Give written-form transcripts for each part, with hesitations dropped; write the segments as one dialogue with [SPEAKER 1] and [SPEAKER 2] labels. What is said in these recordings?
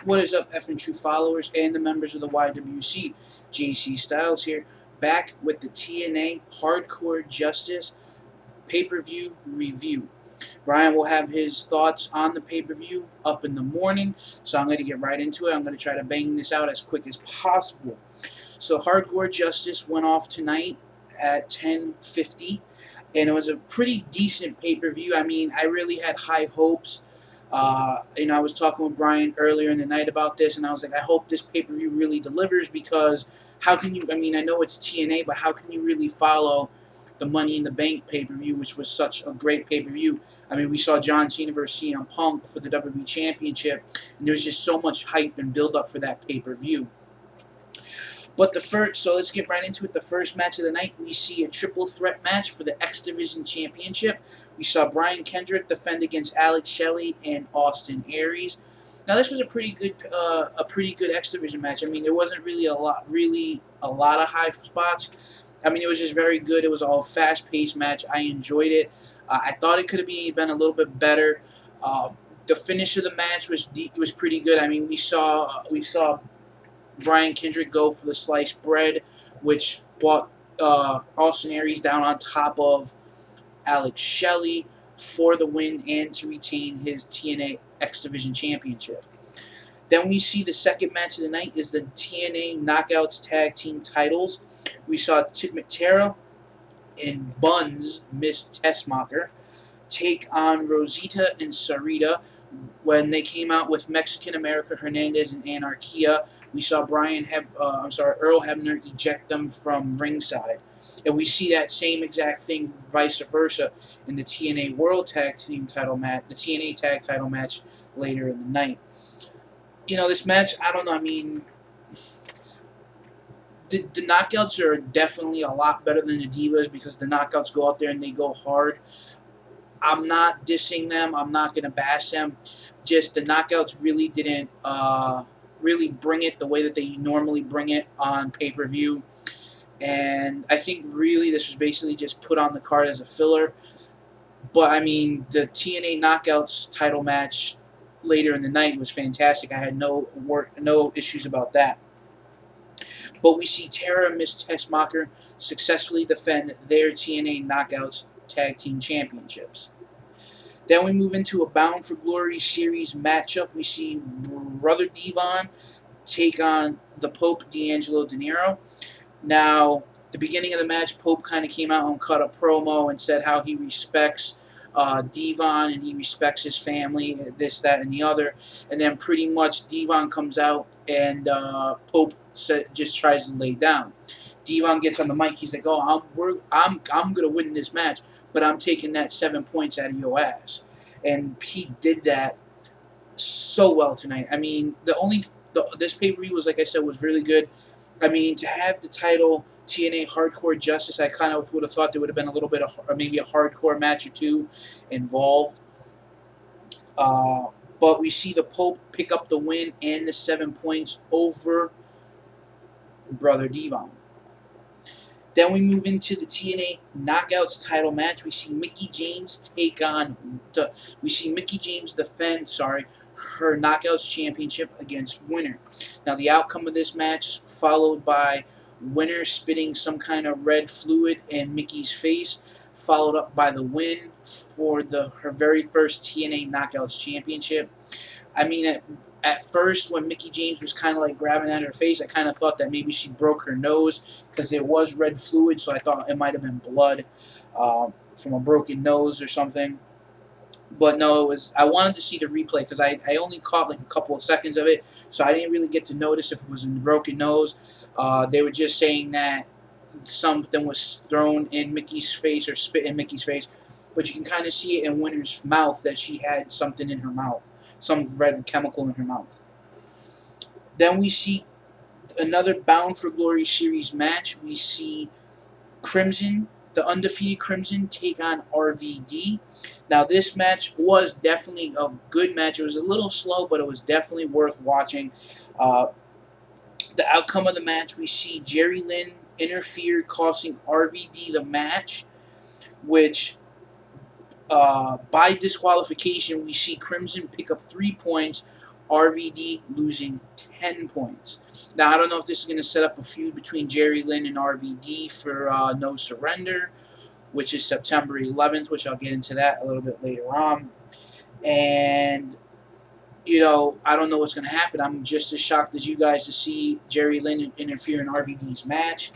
[SPEAKER 1] What is up, F and True followers and the members of the YWC? JC Styles here, back with the TNA Hardcore Justice pay-per-view review. Brian will have his thoughts on the pay-per-view up in the morning, so I'm going to get right into it. I'm going to try to bang this out as quick as possible. So Hardcore Justice went off tonight at 10:50, and it was a pretty decent pay-per-view. I mean, I really had high hopes. I was talking with Brian earlier in the night about this, and I was like, I hope this pay-per-view really delivers, because how can you, I know it's TNA, but how can you really follow the Money in the Bank pay-per-view, which was such a great pay-per-view? I mean, we saw John Cena versus CM Punk for the WWE Championship, and there's just so much hype and build-up for that pay-per-view. But so let's get right into it. The first match of the night, we see a triple threat match for the X Division Championship. We saw Brian Kendrick defend against Alex Shelley and Austin Aries. Now, this was a pretty good X Division match. I mean, there wasn't really a lot of high spots. I mean, it was just very good. It was a fast-paced match. I enjoyed it. I thought it could have been a little bit better. The finish of the match was pretty good. I mean, we saw Brian Kendrick go for the sliced bread, which brought Austin Aries down on top of Alex Shelley for the win and to retain his TNA X Division Championship. Then we see the second match of the night is the TNA Knockouts Tag Team titles. We saw Tara and Buns, Miss Tessmacher, take on Rosita and Sarita when they came out with Mexican America Hernandez and Anarquia. We saw Earl Hebner eject them from ringside. And we see that same exact thing vice versa in the TNA World Tag Team title match, the TNA Tag title match later in the night. You know, this match, I don't know, I mean, the Knockouts are definitely a lot better than the Divas, because the Knockouts go out there and they go hard. I'm not dissing them. I'm not going to bash them. Just the Knockouts really didn't really bring it the way that they normally bring it on pay-per-view. And I think really this was basically just put on the card as a filler. But, I mean, the TNA Knockouts title match later in the night was fantastic. I had no issues about that. But we see Tara and Miss Tessmacher successfully defend their TNA Knockouts Tag Team Championships. Then we move into a Bound for Glory series matchup. We see Brother Devon take on the Pope, D'Angelo De Niro. Now, the beginning of the match, Pope kind of came out and cut a promo and said how he respects Devon and he respects his family, this, that, and the other. And then pretty much Devon comes out and Pope just tries to lay down. Devon gets on the mic. He's like, "Oh, I'm gonna win this match, but I'm taking that 7 points out of your ass." And he did that so well tonight. I mean, this pay-per-view was, like I said, was really good. I mean, to have the title TNA Hardcore Justice, I kind of would have thought there would have been a little bit of maybe a hardcore match or two involved. But we see the Pope pick up the win and the 7 points over Brother Devon. Then we move into the TNA Knockouts title match. We see Mickie James defend her Knockouts championship against Winner. Now, the outcome of this match followed by Winner spitting some kind of red fluid in Mickie's face, followed up by the win for her very first TNA Knockouts championship. I mean, at first, when Mickie James was kind of like grabbing at her face, I kind of thought that maybe she broke her nose, because there was red fluid, so I thought it might have been blood from a broken nose or something. But no, it was. I wanted to see the replay, because I only caught like a couple of seconds of it, so I didn't really get to notice if it was a broken nose. They were just saying that something was thrown in Mickie's face or spit in Mickie's face, but you can kind of see it in Winner's mouth that she had something in her mouth, some red chemical in her mouth. Then we see another Bound for Glory series match. We see Crimson, the undefeated Crimson, take on RVD. Now, this match was definitely a good match. It was a little slow, but it was definitely worth watching. The outcome of the match, we see Jerry Lynn interfered, costing RVD the match, which by disqualification, we see Crimson pick up 3 points RVD losing 10 points. Now, I don't know if this is going to set up a feud between Jerry Lynn and RVD for No Surrender, which is September 11th, which I'll get into that a little bit later on. And, you know, I don't know what's going to happen. I'm just as shocked as you guys to see Jerry Lynn interfere in RVD's match.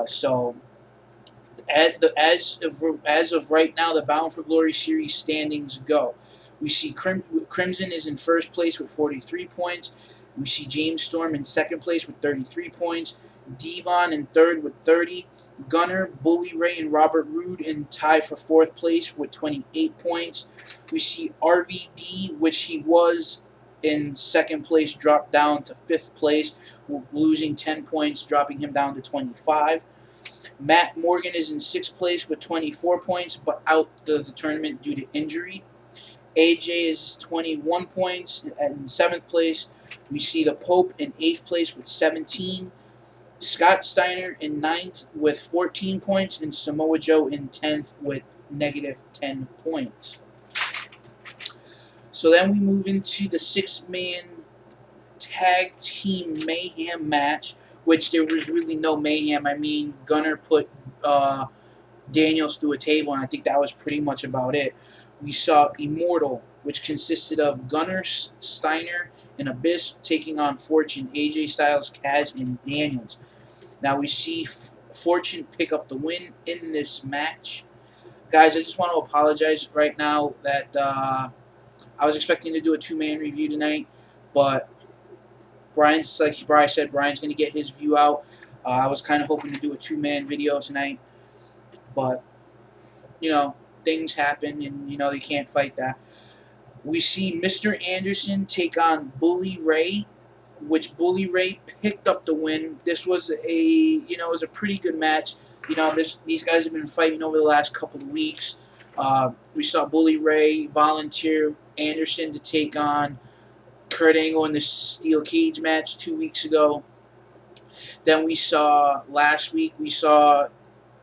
[SPEAKER 1] So, as of right now, the Bound for Glory series standings go. We see Crimson is in first place with 43 points. We see James Storm in second place with 33 points. Devon in third with 30. Gunner, Bully Ray, and Robert Roode in tie for fourth place with 28 points. We see RVD, which he was in second place, dropped down to fifth place, losing 10 points, dropping him down to 25. Matt Morgan is in sixth place with 24 points, but out of the tournament due to injury. AJ is 21 points in seventh place. We see the Pope in eighth place with 17. Scott Steiner in ninth with 14 points, and Samoa Joe in 10th with negative 10 points. So then we move into the six-man tag team mayhem match, which there was really no mayhem. I mean, Gunner put Daniels through a table, and I think that was pretty much about it. We saw Immortal, which consisted of Gunner, Steiner, and Abyss taking on Fortune, AJ Styles, Kaz, and Daniels. Now we see Fortune pick up the win in this match. Guys, I just want to apologize right now that I was expecting to do a two-man review tonight, but Brian's, like Brian said, Brian's going to get his view out. I was kind of hoping to do a two-man video tonight, but, you know, things happen, and, you know, you can't fight that. We see Mr. Anderson take on Bully Ray, which Bully Ray picked up the win. This was it was a pretty good match. You know, these guys have been fighting over the last couple of weeks. We saw Bully Ray volunteer Anderson to take on Kurt Angle in the steel cage match 2 weeks ago. Then last week we saw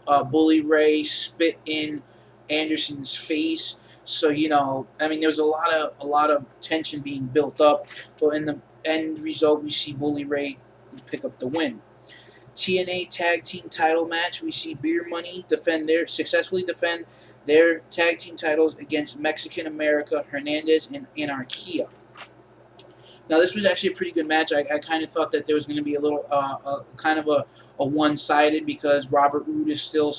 [SPEAKER 1] Bully Ray spit in Anderson's face. So, you know, I mean, there was a lot of tension being built up, but in the end result, we see Bully Ray pick up the win. TNA Tag Team Title match, we see Beer Money successfully defend their tag team titles against Mexican America, Hernandez, and Anarquia. Now, this was actually a pretty good match. I kind of thought that there was going to be a little kind of a one-sided, because Robert Roode is still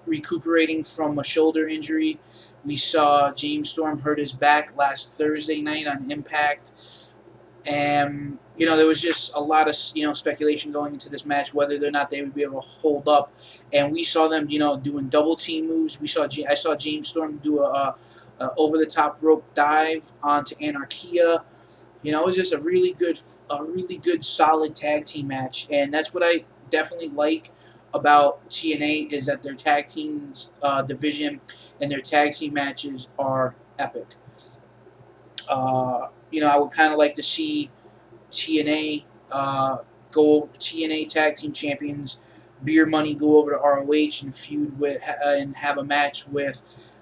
[SPEAKER 1] recuperating from a shoulder injury. We saw James Storm hurt his back last Thursday night on Impact. And, you know, there was just a lot of, speculation going into this match, whether or not they would be able to hold up. And we saw them, doing double team moves. I saw James Storm do a over-the-top rope dive onto Anarquia. You know, it was just a really good, solid tag team match. And that's what I definitely like about TNA, is that their tag teams division and their tag team matches are epic. I would kind of like to see TNA TNA Tag Team Champions Beer Money go over to ROH and feud with and have a match with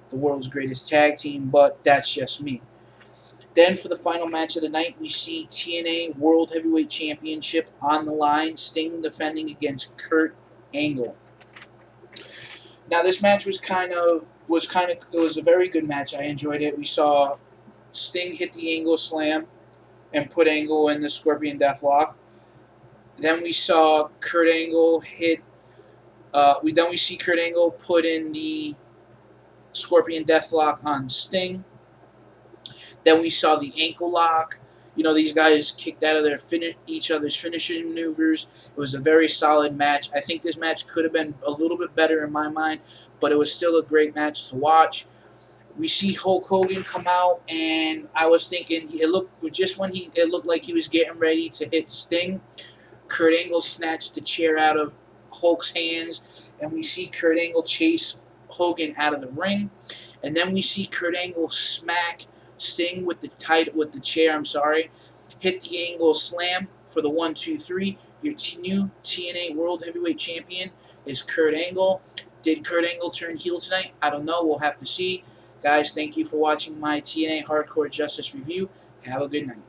[SPEAKER 1] the world's greatest tag team, but that's just me. Then for the final match of the night, we see TNA World Heavyweight Championship on the line, Sting defending against Kurt Angle. Now this match was a very good match. I enjoyed it. We saw Sting hit the Angle Slam and put Angle in the Scorpion Deathlock. Then we saw Kurt Angle hit. We see Kurt Angle put in the Scorpion Deathlock on Sting. Then we saw the ankle lock. You know, these guys kicked out of each other's finishing maneuvers. It was a very solid match. I think this match could have been a little bit better in my mind, but it was still a great match to watch. We see Hulk Hogan come out, and I was thinking, it looked like he was getting ready to hit Sting. Kurt Angle snatched the chair out of Hulk's hands, and we see Kurt Angle chase Hogan out of the ring. And then we see Kurt Angle smack Sting with the chair, hit the Angle Slam for the 1-2-3. Your new TNA World Heavyweight Champion is Kurt Angle. Did Kurt Angle turn heel tonight? I don't know. We'll have to see. Guys, thank you for watching my TNA Hardcore Justice review. Have a good night.